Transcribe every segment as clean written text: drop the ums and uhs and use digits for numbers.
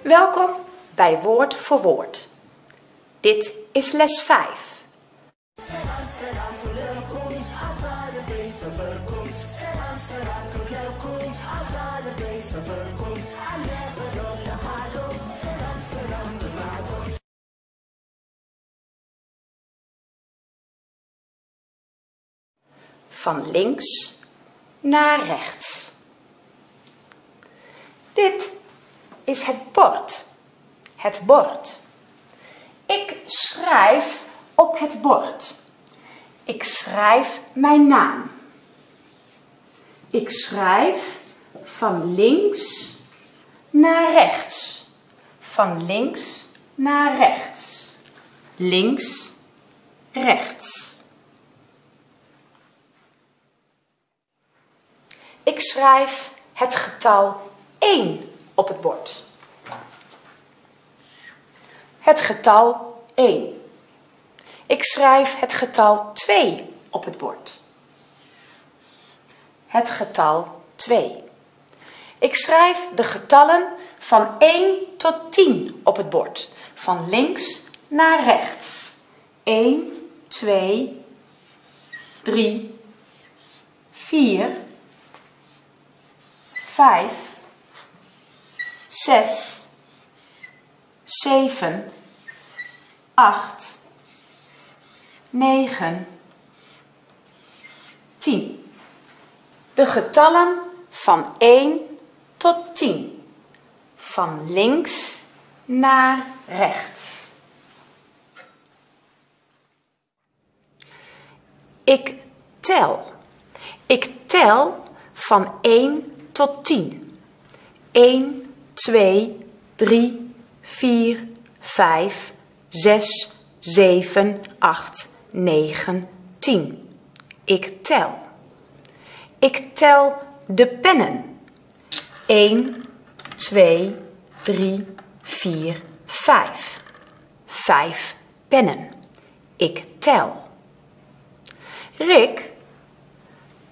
Welkom bij Woord voor Woord. Dit is les 5. Van links naar rechts. Dit is het bord. Het bord. Ik schrijf op het bord. Ik schrijf mijn naam. Ik schrijf van links naar rechts. Van links naar rechts. Links, rechts. Ik schrijf het getal 1 op het bord. Het getal 1. Ik schrijf het getal 2 op het bord. Het getal 2. Ik schrijf de getallen van 1 tot 10 op het bord. Van links naar rechts. 1, 2, 3, 4, 5, 6, 7, 8, 9, 10. De getallen van 1 tot 10. Van links naar rechts. Ik tel. Ik tel van 1 tot 10. 1, 2, 3, 4, 5, 6, 7, 8, 9, 10. Ik tel. Ik tel de pennen. 1, 2, 3, 4, 5. 5 pennen. Ik tel. Rick,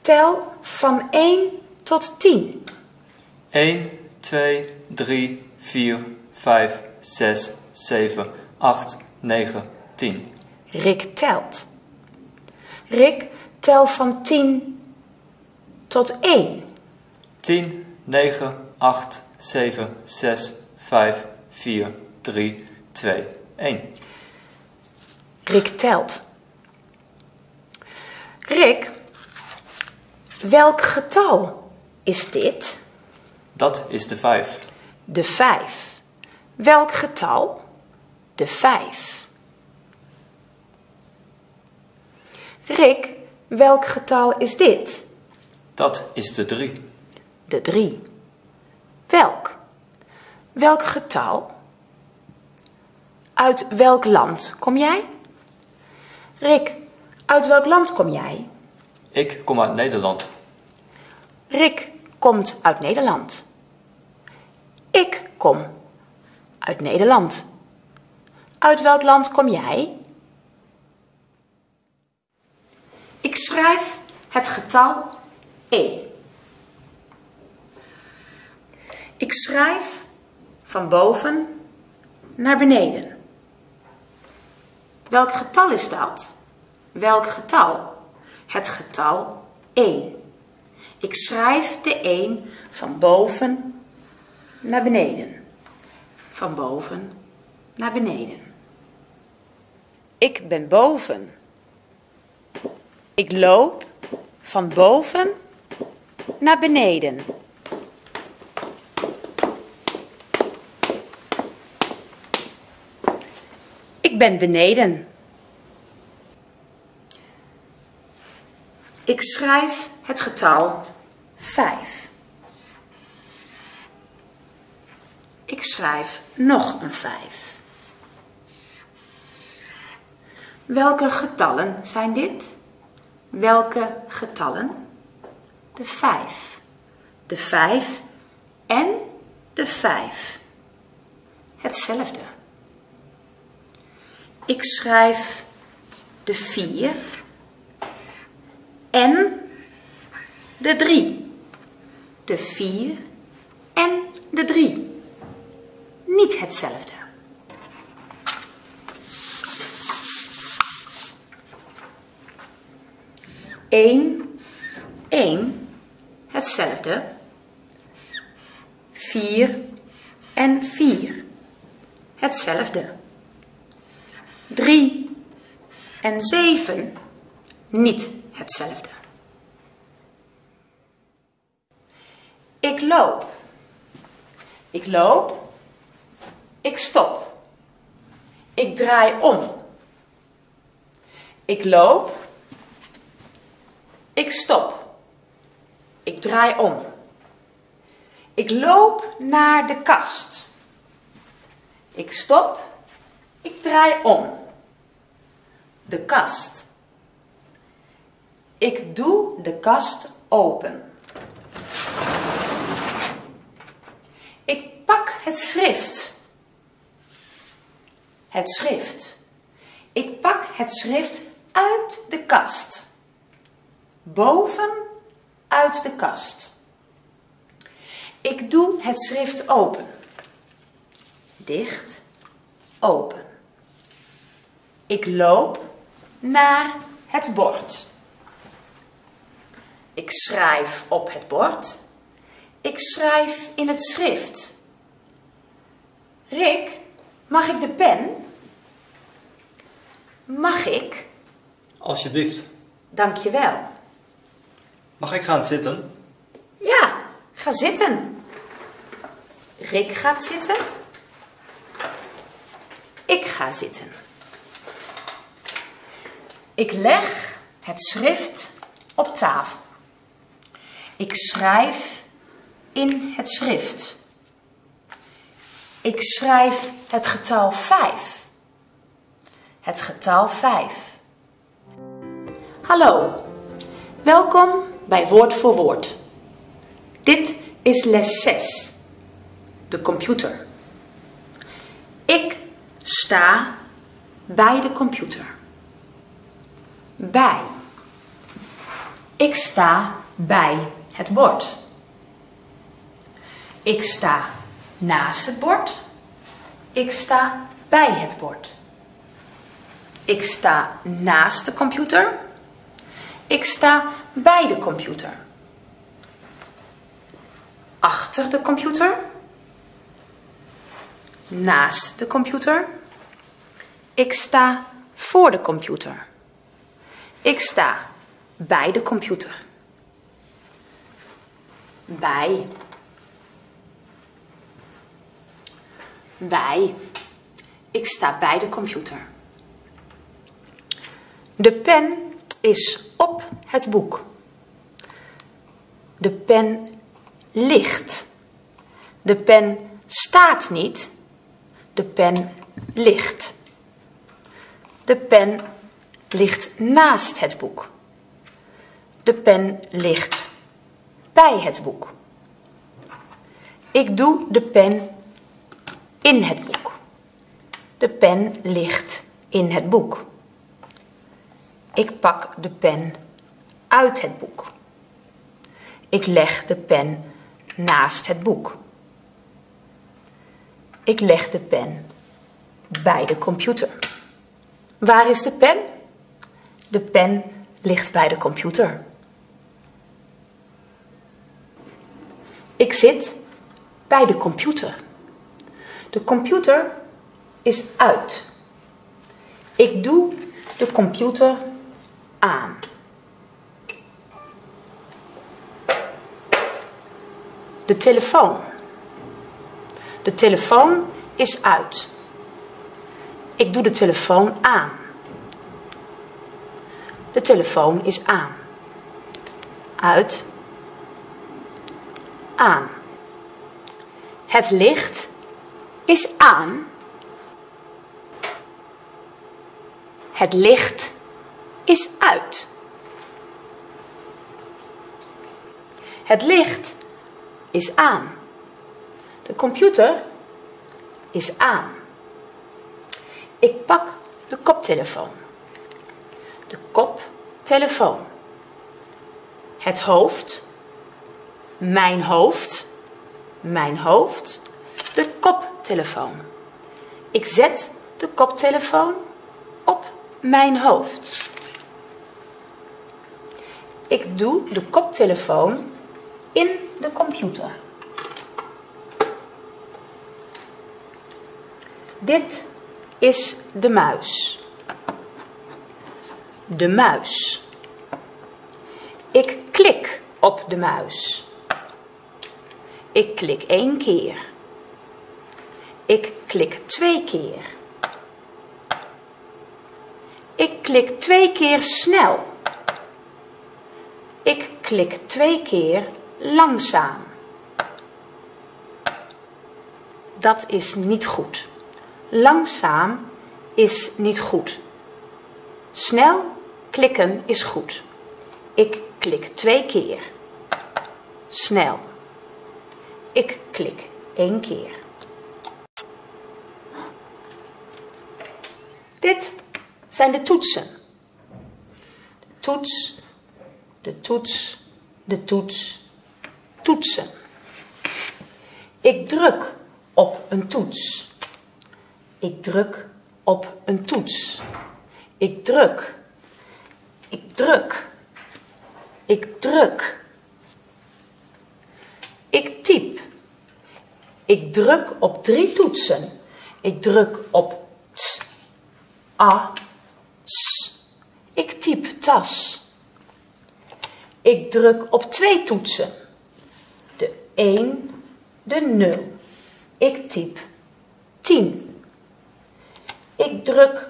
tel van 1 tot 10. 1, 2, 3, 4, 5, 6, 7, 8, 9, 10. Rick telt. Rick, tel van 10 tot 1. 10, 9, 8, 7, 6, 5, 4, 3, 2, 1. Rick telt. Rick, welk getal is dit? Dat is de 5. De 5. Welk getal? De 5. Rick, welk getal is dit? Dat is de 3. De 3. Welk? Welk getal? Uit welk land kom jij? Rick, uit welk land kom jij? Ik kom uit Nederland. Rick komt uit Nederland. Ik kom uit Nederland. Uit welk land kom jij? Ik schrijf het getal 1. Ik schrijf van boven naar beneden. Welk getal is dat? Welk getal? Het getal 1. Ik schrijf de 1 van boven naar beneden. Van boven naar beneden. Ik ben boven. Ik loop van boven naar beneden. Ik ben beneden. Ik schrijf het getal 5. Ik schrijf nog een 5. Welke getallen zijn dit? Welke getallen? De 5. De 5 en de 5. Hetzelfde. Ik schrijf de 4 en de 3. De 4 en de 3. Niet niet hetzelfde. Eén, hetzelfde. 4 en 4, hetzelfde. 3 en 7, niet hetzelfde. Ik loop. Ik loop. Ik stop. Ik draai om. Ik loop. Ik stop. Ik draai om. Ik loop naar de kast. Ik stop. Ik draai om. De kast. Ik doe de kast open. Ik pak het schrift. Het schrift. Ik pak het schrift uit de kast. Boven uit de kast. Ik doe het schrift open. Dicht, open. Ik loop naar het bord. Ik schrijf op het bord. Ik schrijf in het schrift. Rick, mag ik de pen? Mag ik? Alsjeblieft. Dank je wel. Mag ik gaan zitten? Ja, ga zitten. Rick gaat zitten. Ik ga zitten. Ik leg het schrift op tafel. Ik schrijf in het schrift. Ik schrijf het getal 5. Het getal 5. Hallo, welkom bij Woord voor Woord. Dit is les 6, de computer. Ik sta bij de computer. Bij. Ik sta bij het bord. Ik sta naast het bord. Ik sta bij het bord. Ik sta naast de computer. Ik sta bij de computer. Achter de computer. Naast de computer. Ik sta voor de computer. Ik sta bij de computer. Bij. Bij. Ik sta bij de computer. De pen is op het boek. De pen ligt. De pen staat niet. De pen ligt. De pen ligt naast het boek. De pen ligt bij het boek. Ik doe de pen in het boek. De pen ligt in het boek. Ik pak de pen uit het boek. Ik leg de pen naast het boek. Ik leg de pen bij de computer. Waar is de pen? De pen ligt bij de computer. Ik zit bij de computer. De computer is uit. Ik doe de computer aan. De telefoon. De telefoon is uit. Ik doe de telefoon aan. De telefoon is aan. Uit. Aan. Het licht is aan. Het licht is uit. Het licht is aan. De computer is aan. Ik pak de koptelefoon. De koptelefoon. Het hoofd. Mijn hoofd. Mijn hoofd. De koptelefoon. koptelefoon. Ik zet de koptelefoon op mijn hoofd. Ik doe de koptelefoon in de computer. Dit is de muis. De muis. Ik klik op de muis. Ik klik 1 keer. Ik klik 2 keer. Ik klik 2 keer snel. Ik klik 2 keer langzaam. Dat is niet goed. Langzaam is niet goed. Snel klikken is goed. Ik klik 2 keer. Snel. Ik klik 1 keer. Dit zijn de toetsen. De toets, de toets, de toets, toetsen. Ik druk op een toets. Ik druk op een toets. Ik druk. Ik druk. Ik druk. Ik typ. Ik druk op 3 toetsen. Ik druk op t, a, s. Ik typ tas. Ik druk op 2 toetsen. De 1, de 0. Ik typ 10. Ik druk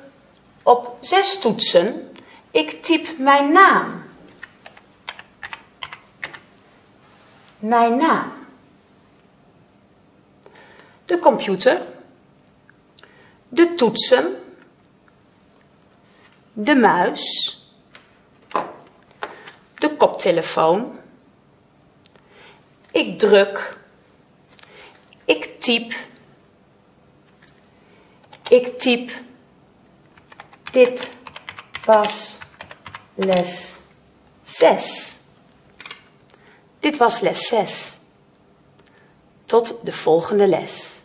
op 6 toetsen. Ik typ mijn naam. Mijn naam. De computer. De toetsen. De muis. De koptelefoon. Ik druk. Ik typ. Ik typ. Dit was les 6. Dit was les 6. Tot de volgende les.